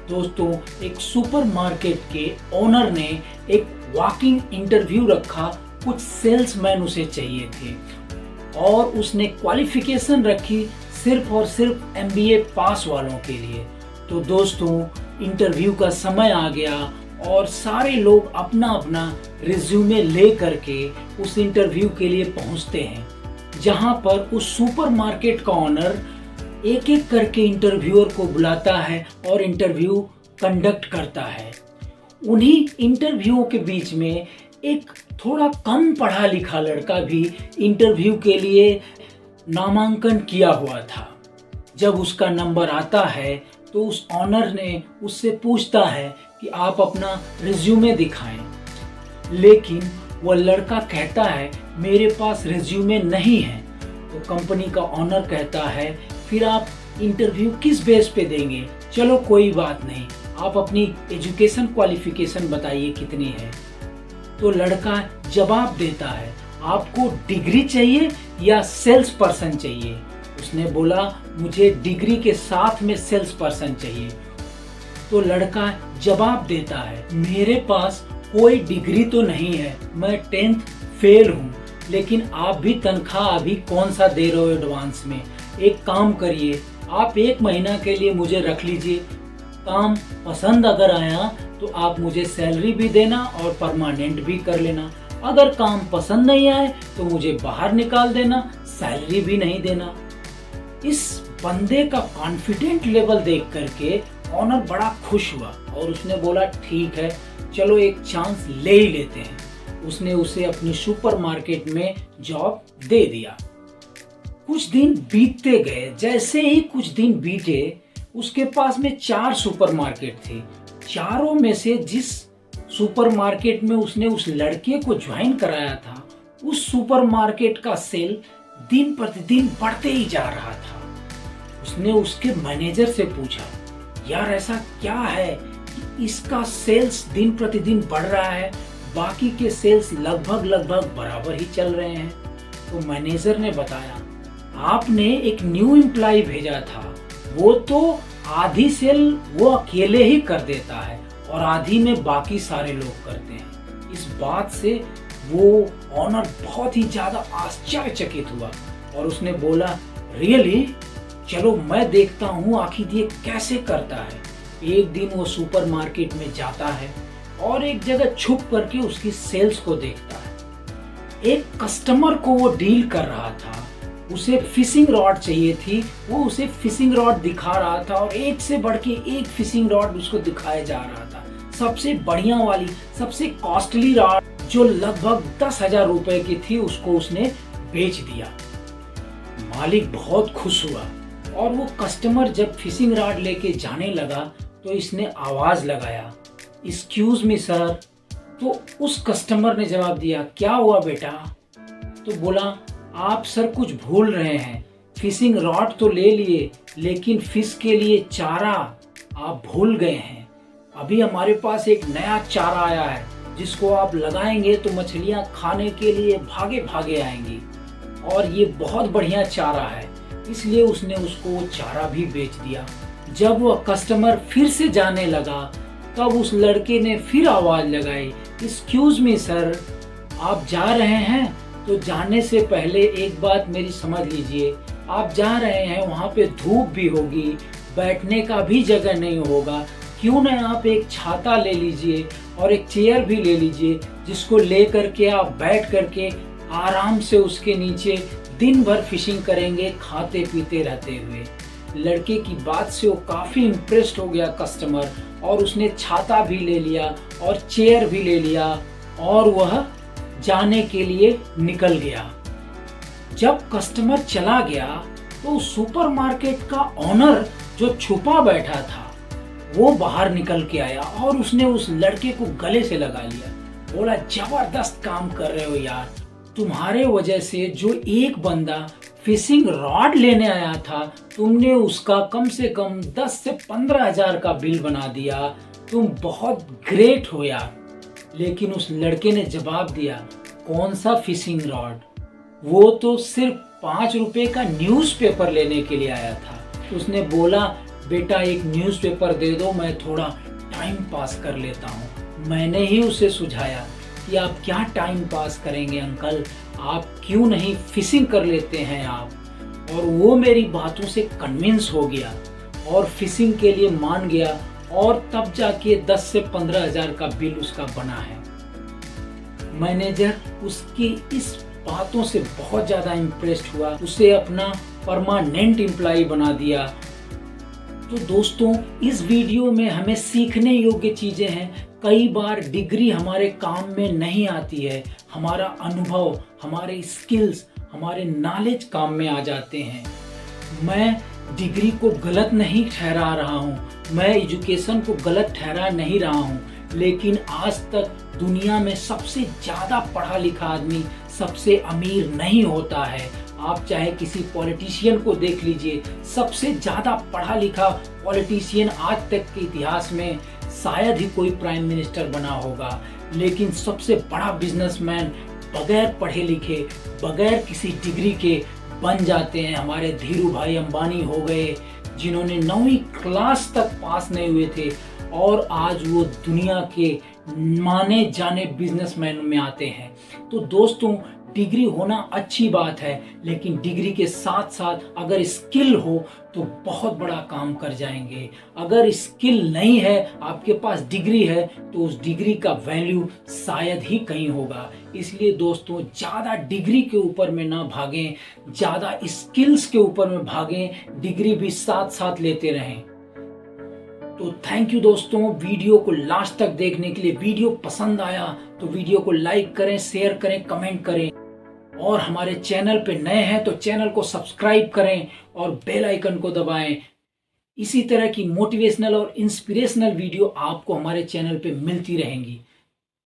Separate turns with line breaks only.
दोस्तों, एक सुपरमार्केट के ओनर ने एक वॉकिंग इंटरव्यू रखा। कुछ सेल्समैन उसे चाहिए थे और उसने क्वालिफिकेशन रखी सिर्फ और सिर्फ एमबीए पास वालों के लिए। तो दोस्तों, इंटरव्यू का समय आ गया और सारे लोग अपना अपना रिज्यूमे ले करके उस इंटरव्यू के लिए पहुंचते हैं, जहां पर उस सुपरमार्केट का ओनर एक एक करके इंटरव्यूअर को बुलाता है और इंटरव्यू कंडक्ट करता है। उन्हीं इंटरव्यूओं के बीच में एक थोड़ा कम पढ़ा लिखा लड़का भी इंटरव्यू के लिए नामांकन किया हुआ था। जब उसका नंबर आता है तो उस ऑनर ने उससे पूछता है कि आप अपना रिज्यूमे दिखाएं, लेकिन वह लड़का कहता है मेरे पास रिज्यूमे नहीं है। तो कंपनी का ऑनर कहता है फिर आप इंटरव्यू किस बेस पे देंगे? चलो कोई बात नहीं, आप अपनी एजुकेशन क्वालिफिकेशन बताइए कितनी है। तो लड़का जवाब देता है आपको डिग्री चाहिए या सेल्स पर्सन चाहिए? उसने बोला मुझे डिग्री के साथ में सेल्स पर्सन चाहिए। तो लड़का जवाब देता है मेरे पास कोई डिग्री तो नहीं है, मैं 10th फेल हूँ, लेकिन आप भी तनख्वाह अभी कौन सा दे रहे हो एडवांस में? एक काम करिए, आप 1 महीना के लिए मुझे रख लीजिए, काम पसंद अगर आया तो आप मुझे सैलरी भी देना और परमानेंट भी कर लेना। अगर काम पसंद नहीं आए तो मुझे बाहर निकाल देना, सैलरी भी नहीं देना। इस बंदे का कॉन्फिडेंट लेवल देख करके ऑनर बड़ा खुश हुआ और उसने बोला ठीक है, चलो एक चांस ले ही लेते हैं। उसने उसे अपनी सुपरमार्केट में जॉब दे दिया। कुछ दिन बीतते गए। जैसे ही कुछ दिन बीते, उसके पास में 4 सुपरमार्केट थे। चारों में से जिस सुपरमार्केट में उसने उस लड़के को ज्वाइन कराया था, उस सुपरमार्केट का सेल दिन प्रतिदिन बढ़ते ही जा रहा था। उसने उसके मैनेजर से पूछा यार ऐसा क्या है कि इसका सेल्स दिन प्रतिदिन बढ़ रहा है, बाकी के सेल्स लगभग बराबर ही चल रहे हैं। तो मैनेजर ने बताया आपने एक न्यू एम्प्लॉय भेजा था, वो तो आधी सेल वो अकेले ही कर देता है और आधी में बाकी सारे लोग करते हैं। इस बात से वो ऑनर बहुत ही ज्यादा आश्चर्यचकित हुआ और उसने बोला रियली, चलो मैं देखता हूँ आखिर ये कैसे करता है। एक दिन वो सुपरमार्केट में जाता है और एक जगह छुप करके उसकी सेल्स को देखता है। एक कस्टमर को वो डील कर रहा था, उसे फिशिंग रॉड चाहिए थी, वो उसे फिशिंग रॉड दिखा रहा था और एक से बढ़ के एक फिशिंग रॉड उसको दिखाया जा रहा था। सबसे बढ़िया वाली, सबसे कॉस्टली रॉड जो लगभग 10,000 रुपए की थी, उसको उसने बेच दिया। मालिक बहुत खुश हुआ और वो कस्टमर जब फिशिंग रॉड लेके जाने लगा तो इसने आवाज लगाया एक्सक्यूज मी सर। तो उस कस्टमर ने जवाब दिया क्या हुआ बेटा? तो बोला आप सर कुछ भूल रहे हैं, फिशिंग रॉड तो ले लिए लेकिन फिश के लिए चारा आप भूल गए हैं। अभी हमारे पास एक नया चारा आया है जिसको आप लगाएंगे तो मछलियां खाने के लिए भागे भागे आएंगी और ये बहुत बढ़िया चारा है, इसलिए उसने उसको वो चारा भी बेच दिया। जब वह कस्टमर फिर से जाने लगा तब उस लड़के ने फिर आवाज लगाई एक्सक्यूज मी सर, आप जा रहे हैं तो जाने से पहले एक बात मेरी समझ लीजिए, आप जा रहे हैं वहाँ पे धूप भी होगी, बैठने का भी जगह नहीं होगा, क्यों न आप एक छाता ले लीजिए और एक चेयर भी ले लीजिए जिसको ले करके आप बैठ करके आराम से उसके नीचे दिन भर फिशिंग करेंगे खाते पीते रहते हुए। लड़के की बात से वो काफी इम्प्रेस्ड हो गया कस्टमर और उसने छाता भी ले लिया और चेयर भी ले लिया और वह जाने के लिए निकल गया। जब कस्टमर चला गया तो सुपरमार्केट का ओनर जो छुपा बैठा था वो बाहर निकल के आया और उसने उस लड़के को गले से लगा लिया। बोला जबरदस्त काम कर रहे हो यार, तुम्हारे वजह से जो एक बंदा फिशिंग रॉड लेने आया था तुमने उसका कम से कम 10 से 15,000 का बिल बना दिया, तुम बहुत ग्रेट हो यार। लेकिन उस लड़के ने जवाब दिया कौन सा फिशिंग रॉड, वो तो सिर्फ 5 रुपए का न्यूज़पेपर लेने के लिए आया था। उसने बोला बेटा एक न्यूज़पेपर दे दो, मैं थोड़ा टाइम पास कर लेता हूँ। मैंने ही उसे सुझाया कि आप क्या टाइम पास करेंगे अंकल, आप क्यों नहीं फिशिंग कर लेते हैं आप। और वो मेरी बातों से कन्विंस हो गया और फिशिंग के लिए मान गया, और तब जाके 10 से 15 हज़ार का बिल उसका बना है। मैनेजर उसकी इस बातों से बहुत ज़्यादा इम्प्रेस्ड हुआ, उसे अपना परमानेंट एम्प्लॉय बना दिया। तो दोस्तों, इस वीडियो में हमें सीखने योग्य चीज़ें हैं। कई बार डिग्री हमारे काम में नहीं आती है, हमारा अनुभव, हमारे स्किल्स, हमारे नॉलेज काम में आ जाते हैं। मैं डिग्री को गलत नहीं ठहरा रहा हूँ, मैं एजुकेशन को गलत ठहरा नहीं रहा हूँ, लेकिन आज तक दुनिया में सबसे ज़्यादा पढ़ा लिखा आदमी सबसे अमीर नहीं होता है। आप चाहे किसी पॉलिटिशियन को देख लीजिए, सबसे ज़्यादा पढ़ा लिखा पॉलिटिशियन आज तक के इतिहास में शायद ही कोई प्राइम मिनिस्टर बना होगा, लेकिन सबसे बड़ा बिजनेसमैन बगैर पढ़े लिखे, बगैर किसी डिग्री के बन जाते हैं। हमारे धीरू भाई अंबानी हो गए, जिन्होंने 9वीं क्लास तक पास नहीं हुए थे और आज वो दुनिया के माने जाने बिजनेसमैन में आते हैं। तो दोस्तों, डिग्री होना अच्छी बात है, लेकिन डिग्री के साथ साथ अगर स्किल हो तो बहुत बड़ा काम कर जाएंगे। अगर स्किल नहीं है, आपके पास डिग्री है, तो उस डिग्री का वैल्यू शायद ही कहीं होगा। इसलिए दोस्तों, ज़्यादा डिग्री के ऊपर में ना भागें, ज़्यादा स्किल्स के ऊपर में भागें, डिग्री भी साथ साथ लेते रहें। तो थैंक यू दोस्तों, वीडियो को लास्ट तक देखने के लिए। वीडियो पसंद आया तो वीडियो को लाइक करें, शेयर करें, कमेंट करें, और हमारे चैनल पे नए हैं तो चैनल को सब्सक्राइब करें और बेल आइकन को दबाएं। इसी तरह की मोटिवेशनल और इंस्पिरेशनल वीडियो आपको हमारे चैनल पे मिलती रहेंगी।